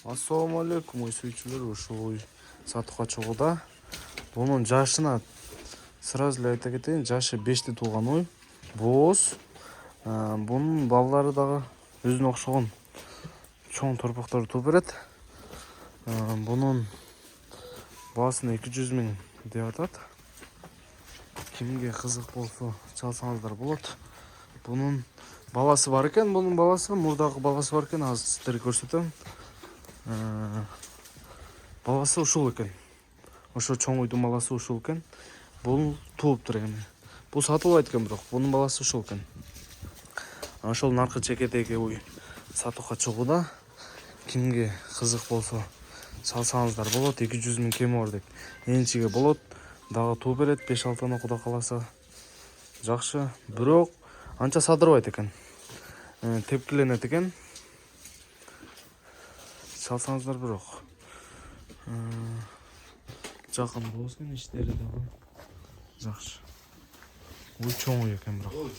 Ассаламу алейкум, ой сүйчүлөр, ушул ой сатууга чыгууда. Бунун жашына сразу эле айта кетейин, жашы 5-те туулган ой. Бооз. Бунун балдары дагы өзүнө окшогон чоң торпоктор туу берет. Бунун баасын 200 000 деп атат. Кимге кызык болсо чалсаңыздар болот. Бунун баласы бар экен, бунун баласы, мурдагы баласы бар экен, азыр сиздерге көрсөтөм. Баласы ушул экен. Ошо чоң уйдун баласы ушул экен. Бул тууптур эми. Бул сатылбайт экен, бирок бунун баласы ушул экен. Ошол наркы чекедеги уй сатууга чыгууда. Кимге кызык болсо чалсаңыздар болот. 200 000 кеми бар деп. Энчиге болот. Дагы туу берет 5-6 ана куда каласа. Жакшы, бирок анча садырбайт экен. Тепкиленет экен. Чалсаңыздар бирок. Жакын болсун иштери дагы. Жакшы. Ой чоң ой экен бирок.